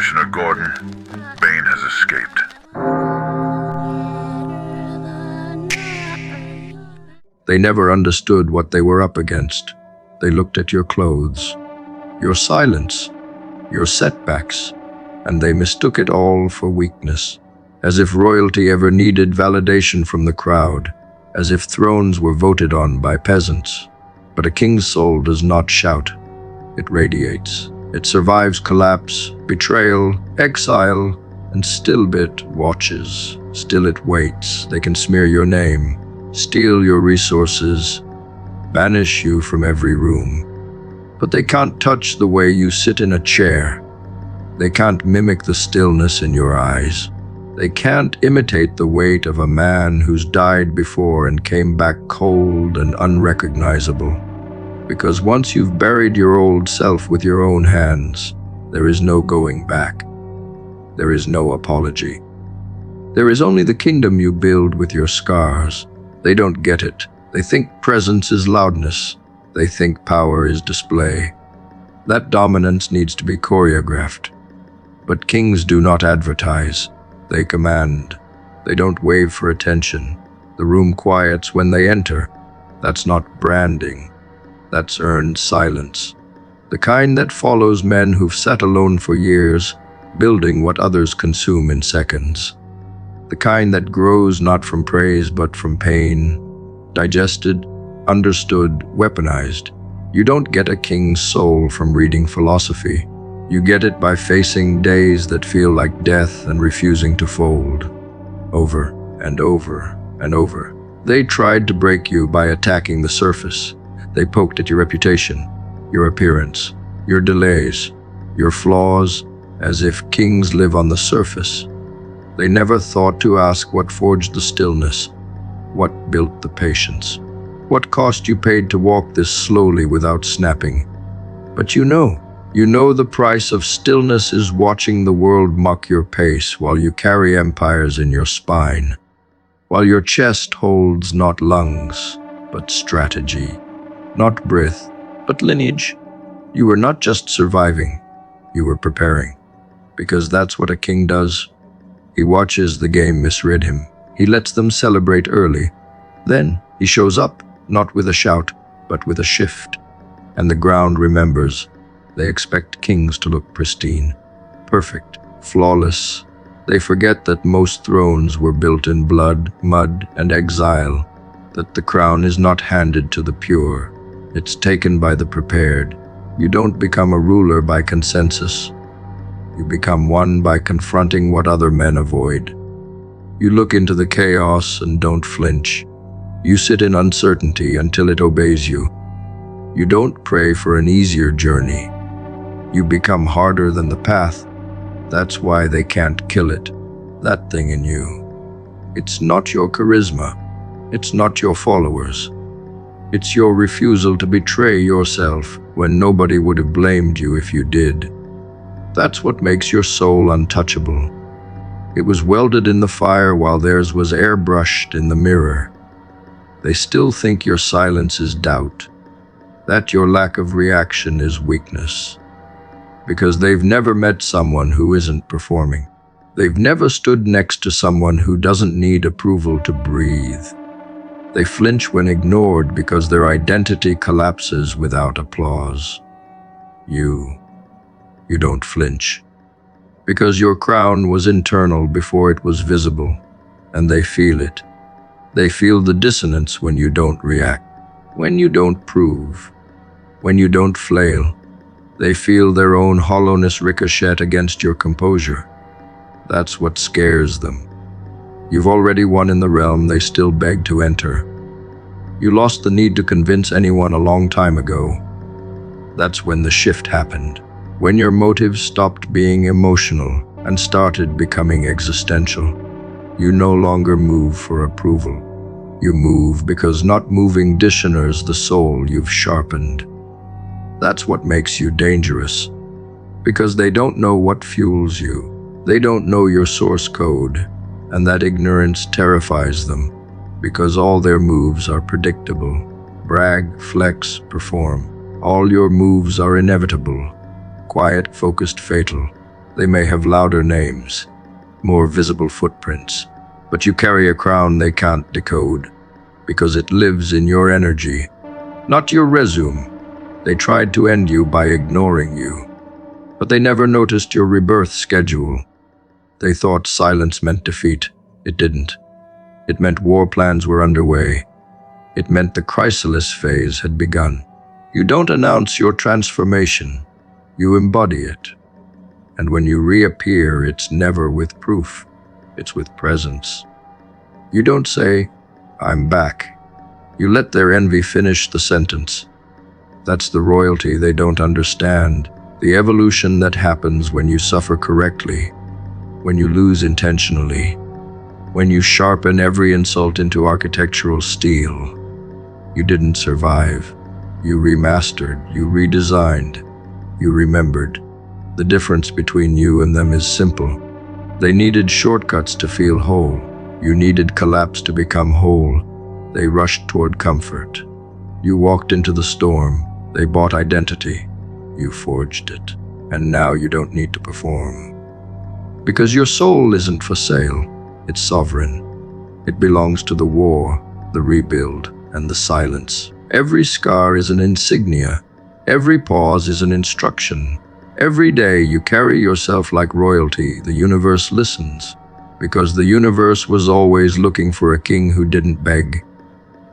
Commissioner Gordon, Bane has escaped. They never understood what they were up against. They looked at your clothes, your silence, your setbacks, and they mistook it all for weakness, as if royalty ever needed validation from the crowd, as if thrones were voted on by peasants. But a king's soul does not shout. It radiates. It survives collapse, betrayal, exile, and still it watches. Still it waits. They can smear your name, steal your resources, banish you from every room. But they can't touch the way you sit in a chair. They can't mimic the stillness in your eyes. They can't imitate the weight of a man who's died before and came back cold and unrecognizable. Because once you've buried your old self with your own hands, there is no going back. There is no apology. There is only the kingdom you build with your scars. They don't get it. They think presence is loudness. They think power is display. That dominance needs to be choreographed. But kings do not advertise. They command. They don't wave for attention. The room quiets when they enter. That's not branding. That's earned silence. The kind that follows men who've sat alone for years, building what others consume in seconds. The kind that grows not from praise but from pain, digested, understood, weaponized. You don't get a king's soul from reading philosophy. You get it by facing days that feel like death and refusing to fold. Over and over and over. They tried to break you by attacking the surface. They poked at your reputation, your appearance, your delays, your flaws, as if kings live on the surface. They never thought to ask what forged the stillness, what built the patience, what cost you paid to walk this slowly without snapping. But you know the price of stillness is watching the world mock your pace while you carry empires in your spine, while your chest holds not lungs, but strategy, not breath, but lineage. You were not just surviving, you were preparing, because that's what a king does. He watches the game misread him. He lets them celebrate early. Then he shows up, not with a shout, but with a shift. And the ground remembers. They expect kings to look pristine, perfect, flawless. They forget that most thrones were built in blood, mud, and exile, that the crown is not handed to the pure. It's taken by the prepared. You don't become a ruler by consensus. You become one by confronting what other men avoid. You look into the chaos and don't flinch. You sit in uncertainty until it obeys you. You don't pray for an easier journey. You become harder than the path. That's why they can't kill it, that thing in you. It's not your charisma. It's not your followers. It's your refusal to betray yourself when nobody would have blamed you if you did. That's what makes your soul untouchable. It was welded in the fire while theirs was airbrushed in the mirror. They still think your silence is doubt, that your lack of reaction is weakness. Because they've never met someone who isn't performing. They've never stood next to someone who doesn't need approval to breathe. They flinch when ignored because their identity collapses without applause. You don't flinch. Because your crown was internal before it was visible, and they feel it. They feel the dissonance when you don't react, when you don't prove, when you don't flail. They feel their own hollowness ricochet against your composure. That's what scares them. You've already won in the realm they still beg to enter. You lost the need to convince anyone a long time ago. That's when the shift happened. When your motives stopped being emotional and started becoming existential. You no longer move for approval. You move because not moving dishonors the soul you've sharpened. That's what makes you dangerous. Because they don't know what fuels you. They don't know your source code, and that ignorance terrifies them. Because all their moves are predictable. Brag, flex, perform. All your moves are inevitable. Quiet, focused, fatal. They may have louder names, more visible footprints, but you carry a crown they can't decode, because it lives in your energy, not your resume. They tried to end you by ignoring you, but they never noticed your rebirth schedule. They thought silence meant defeat. It didn't. It meant war plans were underway. It meant the chrysalis phase had begun. You don't announce your transformation, you embody it. And when you reappear, it's never with proof, it's with presence. You don't say, "I'm back." You let their envy finish the sentence. That's the royalty they don't understand, the evolution that happens when you suffer correctly, when you lose intentionally, when you sharpen every insult into architectural steel. You didn't survive. You remastered, you redesigned, you remembered. The difference between you and them is simple. They needed shortcuts to feel whole. You needed collapse to become whole. They rushed toward comfort. You walked into the storm. They bought identity. You forged it. And now you don't need to perform. Because your soul isn't for sale. It's sovereign. It belongs to the war, the rebuild, and the silence. Every scar is an insignia. Every pause is an instruction. Every day you carry yourself like royalty. The universe listens, because the universe was always looking for a king who didn't beg.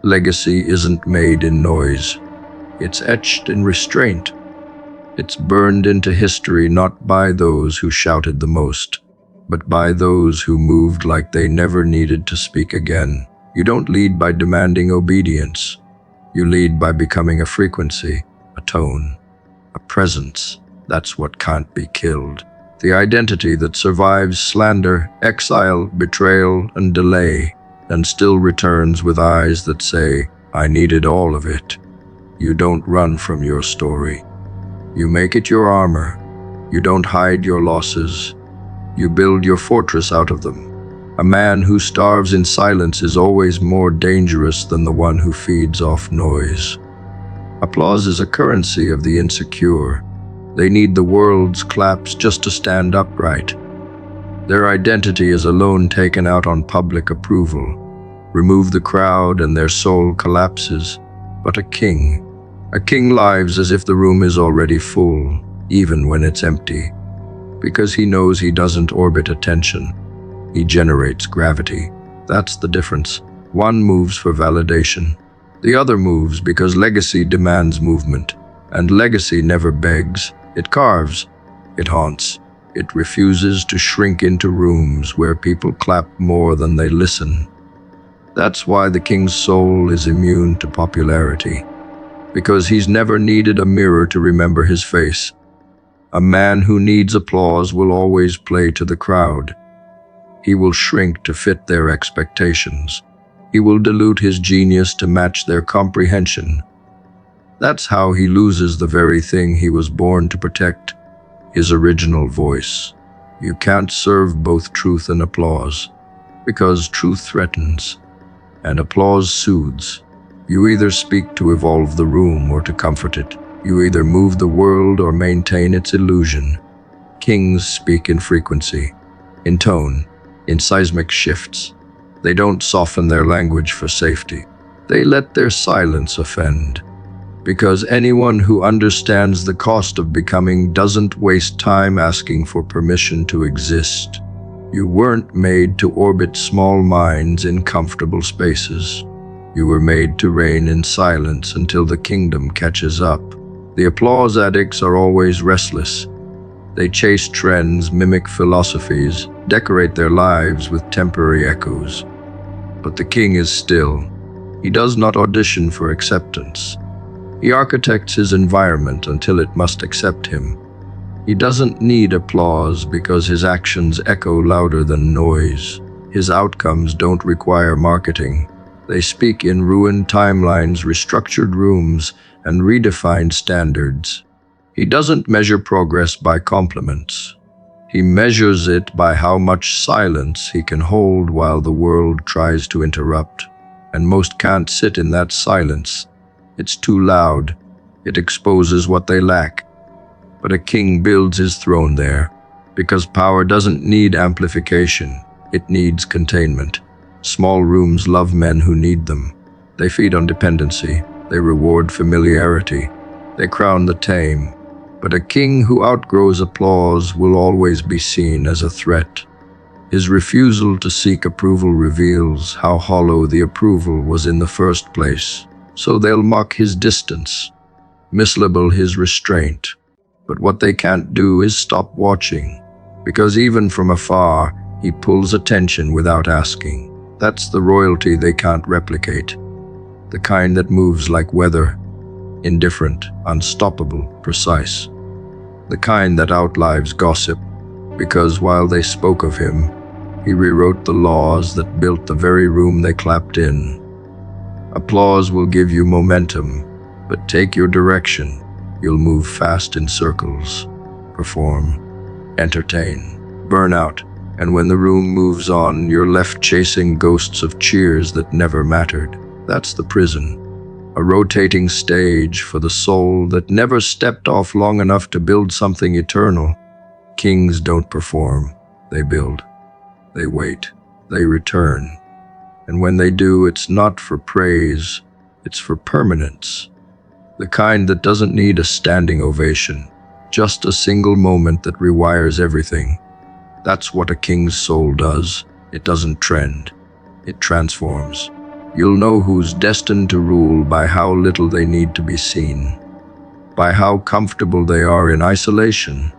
Legacy isn't made in noise. It's etched in restraint. It's burned into history not by those who shouted the most, but by those who moved like they never needed to speak again. You don't lead by demanding obedience. You lead by becoming a frequency, a tone, a presence. That's what can't be killed. The identity that survives slander, exile, betrayal, and delay, and still returns with eyes that say, "I needed all of it." You don't run from your story. You make it your armor. You don't hide your losses. You build your fortress out of them. A man who starves in silence is always more dangerous than the one who feeds off noise. Applause is a currency of the insecure. They need the world's claps just to stand upright. Their identity is alone taken out on public approval. Remove the crowd and their soul collapses. But a king lives as if the room is already full, even when it's empty. Because he knows he doesn't orbit attention. He generates gravity. That's the difference. One moves for validation. The other moves because legacy demands movement. And legacy never begs. It carves. It haunts. It refuses to shrink into rooms where people clap more than they listen. That's why the king's soul is immune to popularity. Because he's never needed a mirror to remember his face. A man who needs applause will always play to the crowd. He will shrink to fit their expectations. He will dilute his genius to match their comprehension. That's how he loses the very thing he was born to protect, his original voice. You can't serve both truth and applause, because truth threatens, and applause soothes. You either speak to evolve the room or to comfort it. You either move the world or maintain its illusion. Kings speak in frequency, in tone, in seismic shifts. They don't soften their language for safety. They let their silence offend. Because anyone who understands the cost of becoming doesn't waste time asking for permission to exist. You weren't made to orbit small minds in comfortable spaces. You were made to reign in silence until the kingdom catches up. The applause addicts are always restless. They chase trends, mimic philosophies, decorate their lives with temporary echoes. But the king is still. He does not audition for acceptance. He architects his environment until it must accept him. He doesn't need applause because his actions echo louder than noise. His outcomes don't require marketing. They speak in ruined timelines, restructured rooms, and redefined standards. He doesn't measure progress by compliments. He measures it by how much silence he can hold while the world tries to interrupt. And most can't sit in that silence. It's too loud. It exposes what they lack. But a king builds his throne there. Because power doesn't need amplification, it needs containment. Small rooms love men who need them. They feed on dependency, they reward familiarity, they crown the tame. But a king who outgrows applause will always be seen as a threat. His refusal to seek approval reveals how hollow the approval was in the first place. So they'll mock his distance, mislabel his restraint. But what they can't do is stop watching, because even from afar, he pulls attention without asking. That's the royalty they can't replicate. The kind that moves like weather, indifferent, unstoppable, precise. The kind that outlives gossip, because while they spoke of him, he rewrote the laws that built the very room they clapped in. Applause will give you momentum, but take your direction. You'll move fast in circles, perform, entertain, burn out, and when the room moves on, you're left chasing ghosts of cheers that never mattered. That's the prison, a rotating stage for the soul that never stepped off long enough to build something eternal. Kings don't perform, they build. They wait, they return. And when they do, it's not for praise, it's for permanence. The kind that doesn't need a standing ovation, just a single moment that rewires everything. That's what a king's soul does. It doesn't trend, it transforms. You'll know who's destined to rule by how little they need to be seen, by how comfortable they are in isolation.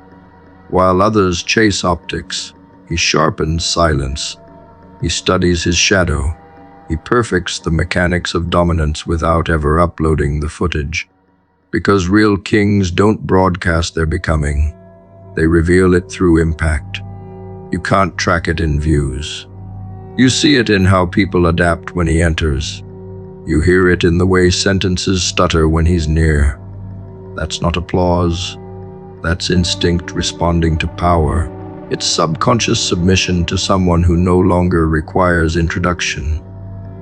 While others chase optics, he sharpens silence. He studies his shadow. He perfects the mechanics of dominance without ever uploading the footage. Because real kings don't broadcast their becoming. They reveal it through impact. You can't track it in views. You see it in how people adapt when he enters. You hear it in the way sentences stutter when he's near. That's not applause. That's instinct responding to power. It's subconscious submission to someone who no longer requires introduction.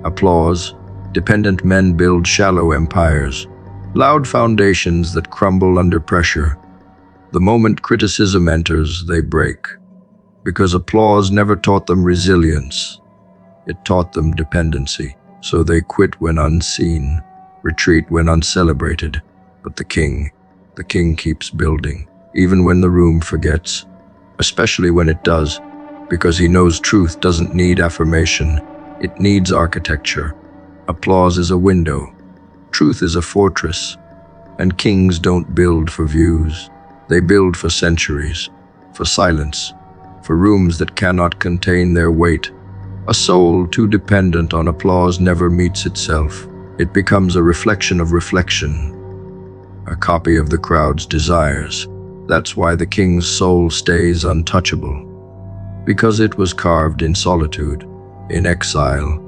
Applause. Dependent men build shallow empires, loud foundations that crumble under pressure. The moment criticism enters, they break. Because applause never taught them resilience. It taught them dependency. So they quit when unseen, retreat when uncelebrated. But the king keeps building, even when the room forgets. Especially when it does, because he knows truth doesn't need affirmation, it needs architecture. Applause is a window, truth is a fortress, and kings don't build for views. They build for centuries, for silence, for rooms that cannot contain their weight. A soul too dependent on applause never meets itself. It becomes a reflection of reflection, a copy of the crowd's desires. That's why the king's soul stays untouchable, because it was carved in solitude, in exile,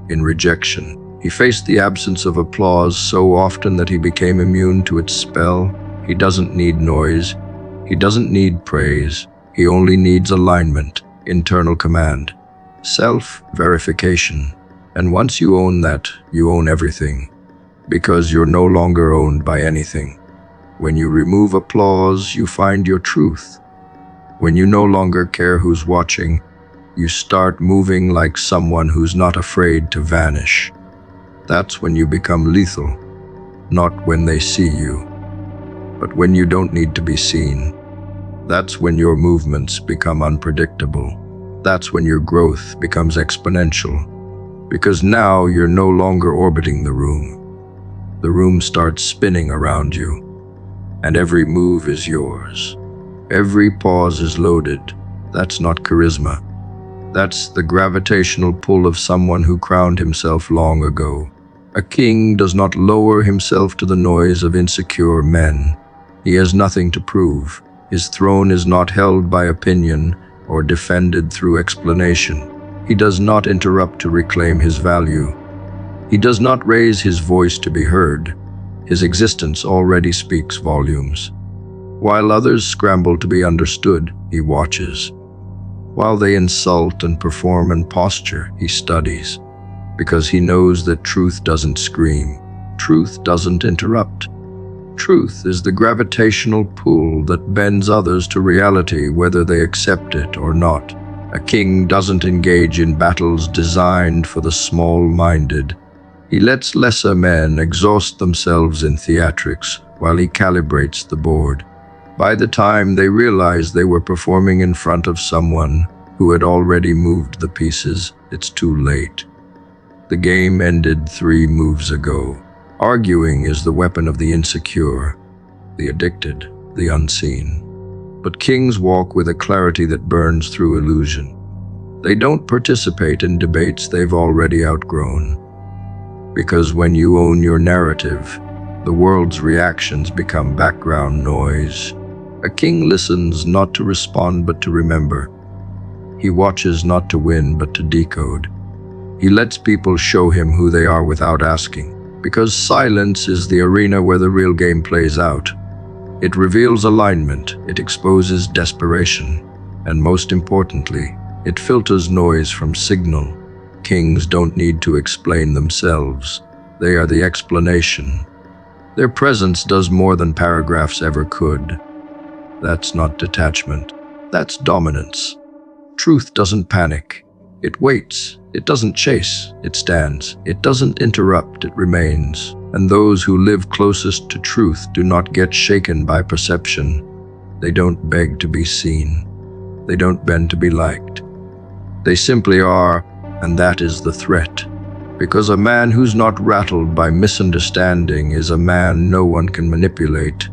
in rejection. He faced the absence of applause so often that he became immune to its spell. He doesn't need noise, he doesn't need praise, he only needs alignment, internal command, self-verification. And once you own that, you own everything, because you're no longer owned by anything. When you remove applause, you find your truth. When you no longer care who's watching, you start moving like someone who's not afraid to vanish. That's when you become lethal, not when they see you, but when you don't need to be seen. That's when your movements become unpredictable. That's when your growth becomes exponential, because now you're no longer orbiting the room. The room starts spinning around you. And every move is yours. Every pause is loaded. That's not charisma. That's the gravitational pull of someone who crowned himself long ago. A king does not lower himself to the noise of insecure men. He has nothing to prove. His throne is not held by opinion or defended through explanation. He does not interrupt to reclaim his value. He does not raise his voice to be heard. His existence already speaks volumes. While others scramble to be understood, he watches. While they insult and perform and posture, he studies. Because he knows that truth doesn't scream. Truth doesn't interrupt. Truth is the gravitational pull that bends others to reality whether they accept it or not. A king doesn't engage in battles designed for the small-minded. He lets lesser men exhaust themselves in theatrics while he calibrates the board. By the time they realize they were performing in front of someone who had already moved the pieces, it's too late. The game ended 3 moves ago. Arguing is the weapon of the insecure, the addicted, the unseen. But kings walk with a clarity that burns through illusion. They don't participate in debates they've already outgrown. Because when you own your narrative, the world's reactions become background noise. A king listens not to respond but to remember. He watches not to win but to decode. He lets people show him who they are without asking. Because silence is the arena where the real game plays out. It reveals alignment, it exposes desperation, and most importantly, it filters noise from signal. Kings don't need to explain themselves. They are the explanation. Their presence does more than paragraphs ever could. That's not detachment. That's dominance. Truth doesn't panic. It waits. It doesn't chase. It stands. It doesn't interrupt. It remains. And those who live closest to truth do not get shaken by perception. They don't beg to be seen. They don't bend to be liked. They simply are, and that is the threat. Because a man who's not rattled by misunderstanding is a man no one can manipulate.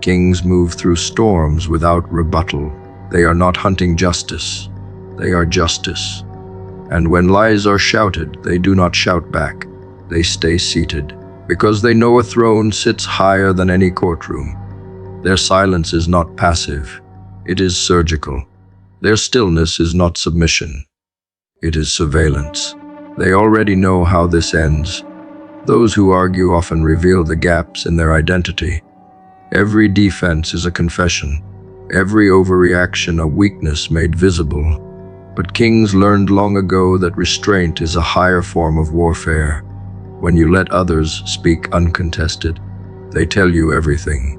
Kings move through storms without rebuttal. They are not hunting justice. They are justice. And when lies are shouted, they do not shout back. They stay seated, because they know a throne sits higher than any courtroom. Their silence is not passive. It is surgical. Their stillness is not submission. It is surveillance. They already know how this ends. Those who argue often reveal the gaps in their identity. Every defense is a confession. Every overreaction a weakness made visible. But kings learned long ago that restraint is a higher form of warfare. When you let others speak uncontested, they tell you everything.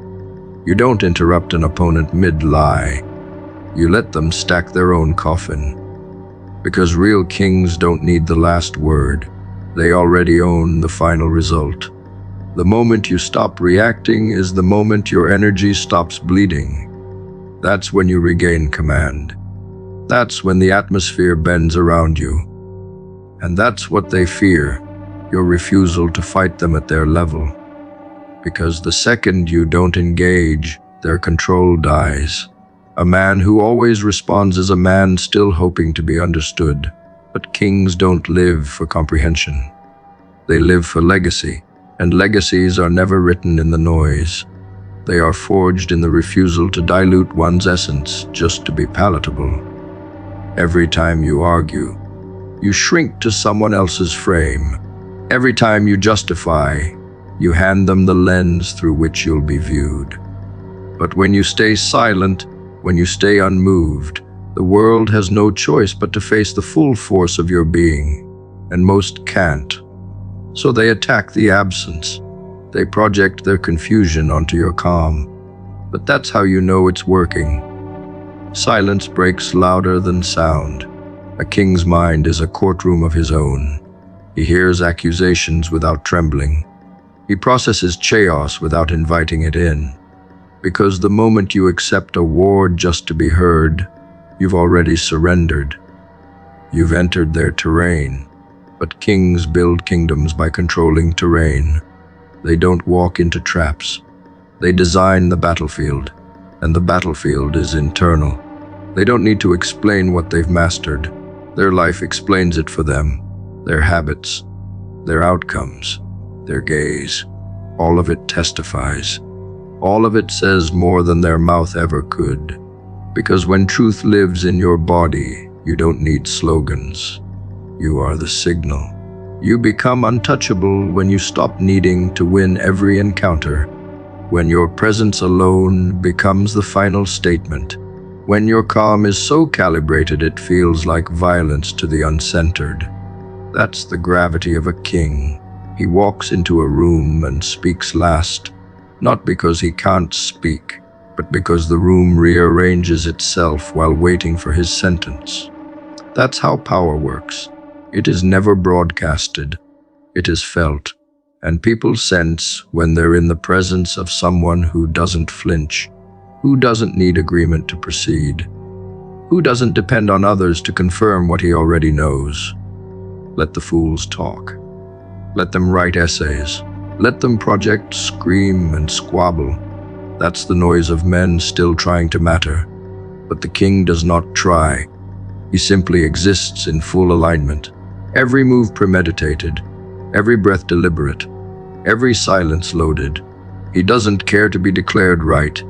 You don't interrupt an opponent mid-lie. You let them stack their own coffin. Because real kings don't need the last word. They already own the final result. The moment you stop reacting is the moment your energy stops bleeding. That's when you regain command. That's when the atmosphere bends around you. And that's what they fear, your refusal to fight them at their level. Because the second you don't engage, their control dies. A man who always responds is a man still hoping to be understood. But kings don't live for comprehension. They live for legacy, and legacies are never written in the noise. They are forged in the refusal to dilute one's essence just to be palatable. Every time you argue, you shrink to someone else's frame. Every time you justify, you hand them the lens through which you'll be viewed. But when you stay silent, when you stay unmoved, the world has no choice but to face the full force of your being, and most can't. So they attack the absence. They project their confusion onto your calm. But that's how you know it's working. Silence breaks louder than sound. A king's mind is a courtroom of his own. He hears accusations without trembling. He processes chaos without inviting it in. Because the moment you accept a war just to be heard, you've already surrendered. You've entered their terrain. But kings build kingdoms by controlling terrain. They don't walk into traps. They design the battlefield, and the battlefield is internal. They don't need to explain what they've mastered. Their life explains it for them. Their habits, their outcomes, their gaze. All of it testifies. All of it says more than their mouth ever could. Because when truth lives in your body, you don't need slogans. You are the signal. You become untouchable when you stop needing to win every encounter. When your presence alone becomes the final statement. When your calm is so calibrated it feels like violence to the uncentered. That's the gravity of a king. He walks into a room and speaks last. not because he can't speak, but because the room rearranges itself while waiting for his sentence. That's how power works. It is never broadcasted. It is felt. And people sense when they're in the presence of someone who doesn't flinch, who doesn't need agreement to proceed, who doesn't depend on others to confirm what he already knows. Let the fools talk. Let them write essays. Let them project, scream, and squabble. That's the noise of men still trying to matter. But the king does not try. He simply exists in full alignment. Every move premeditated, every breath deliberate, every silence loaded. He doesn't care to be declared right.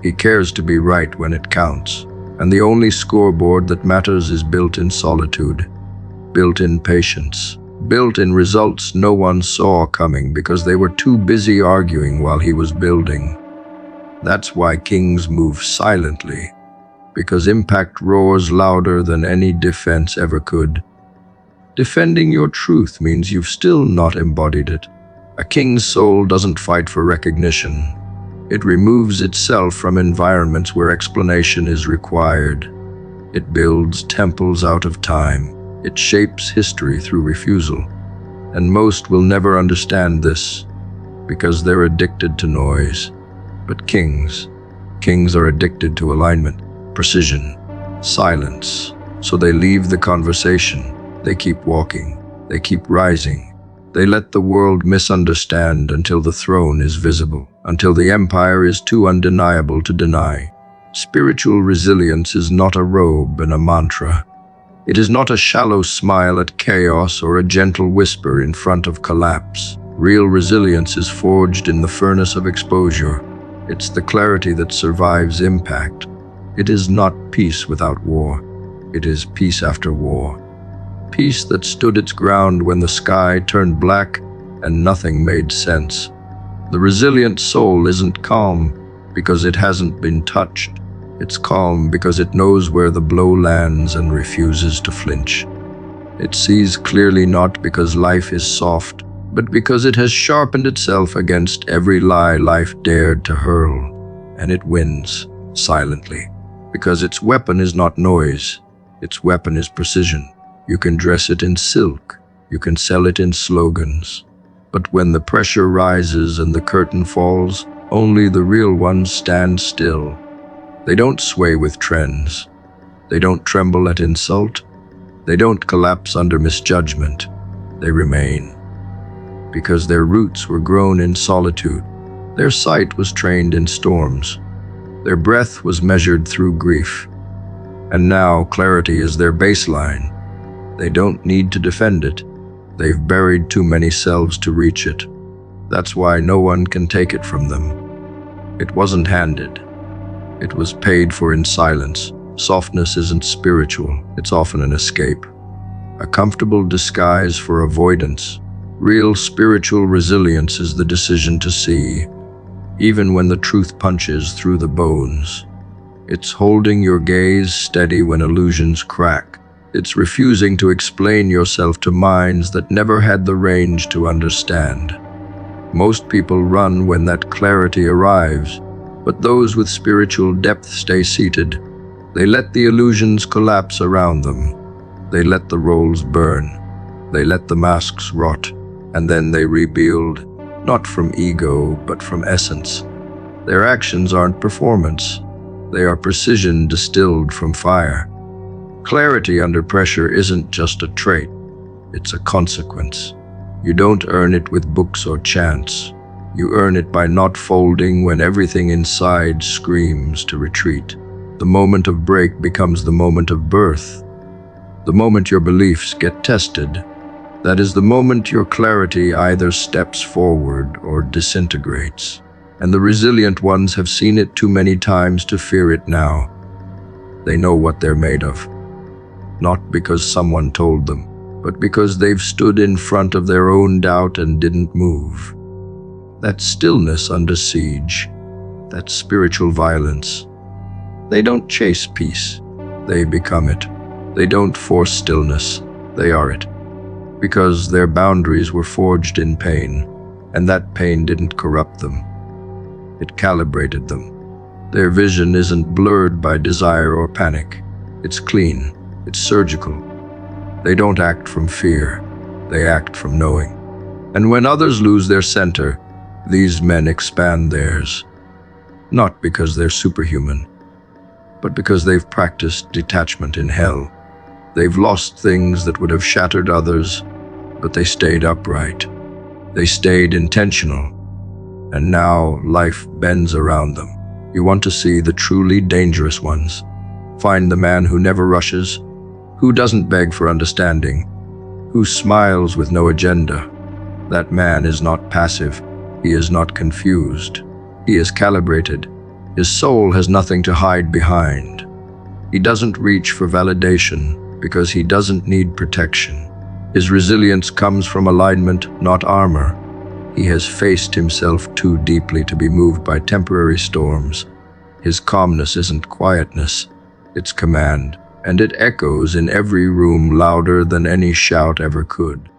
He cares to be right when it counts. And the only scoreboard that matters is built in solitude, built in patience, built in results no one saw coming because they were too busy arguing while he was building. That's why kings move silently, because impact roars louder than any defense ever could. Defending your truth means you've still not embodied it. A king's soul doesn't fight for recognition. It removes itself from environments where explanation is required. It builds temples out of time. It shapes history through refusal. And most will never understand this because they're addicted to noise. But kings are addicted to alignment, precision, silence. So they leave the conversation. They keep walking. They keep rising. They let the world misunderstand until the throne is visible, until the empire is too undeniable to deny. Spiritual resilience is not a robe and a mantra. It is not a shallow smile at chaos or a gentle whisper in front of collapse. Real resilience is forged in the furnace of exposure. It's the clarity that survives impact. It is not peace without war. It is peace after war. Peace that stood its ground when the sky turned black and nothing made sense. The resilient soul isn't calm because it hasn't been touched. It's calm because it knows where the blow lands and refuses to flinch. It sees clearly not because life is soft, but because it has sharpened itself against every lie life dared to hurl. And it wins, silently, because its weapon is not noise. Its weapon is precision. You can dress it in silk. You can sell it in slogans. But when the pressure rises and the curtain falls, only the real ones stand still. They don't sway with trends. They don't tremble at insult. They don't collapse under misjudgment. They remain. Because their roots were grown in solitude. Their sight was trained in storms. Their breath was measured through grief. And now clarity is their baseline. They don't need to defend it. They've buried too many selves to reach it. That's why no one can take it from them. It wasn't handed. It was paid for in silence. Softness isn't spiritual. It's often an escape. A comfortable disguise for avoidance. Real spiritual resilience is the decision to see, even when the truth punches through the bones. It's holding your gaze steady when illusions crack. It's refusing to explain yourself to minds that never had the range to understand. Most people run when that clarity arrives, but those with spiritual depth stay seated. They let the illusions collapse around them. They let the roles burn. They let the masks rot, and then they rebuild, not from ego, but from essence. Their actions aren't performance. They are precision distilled from fire. Clarity under pressure isn't just a trait, it's a consequence. You don't earn it with books or chants. You earn it by not folding when everything inside screams to retreat. The moment of break becomes the moment of birth. The moment your beliefs get tested. That is the moment your clarity either steps forward or disintegrates. And the resilient ones have seen it too many times to fear it now. They know what they're made of. Not because someone told them, but because they've stood in front of their own doubt and didn't move. That stillness under siege, that spiritual violence. They don't chase peace, they become it. They don't force stillness, they are it. Because their boundaries were forged in pain, and that pain didn't corrupt them. It calibrated them. Their vision isn't blurred by desire or panic. It's clean. It's surgical. They don't act from fear. They act from knowing. And when others lose their center, these men expand theirs. Not because they're superhuman, but because they've practiced detachment in hell. They've lost things that would have shattered others, but they stayed upright. They stayed intentional. And now life bends around them. You want to see the truly dangerous ones. Find the man who never rushes, who doesn't beg for understanding, who smiles with no agenda. That man is not passive. He is not confused. He is calibrated. His soul has nothing to hide behind. He doesn't reach for validation because he doesn't need protection. His resilience comes from alignment, not armor. He has faced himself too deeply to be moved by temporary storms. His calmness isn't quietness, it's command, and it echoes in every room louder than any shout ever could.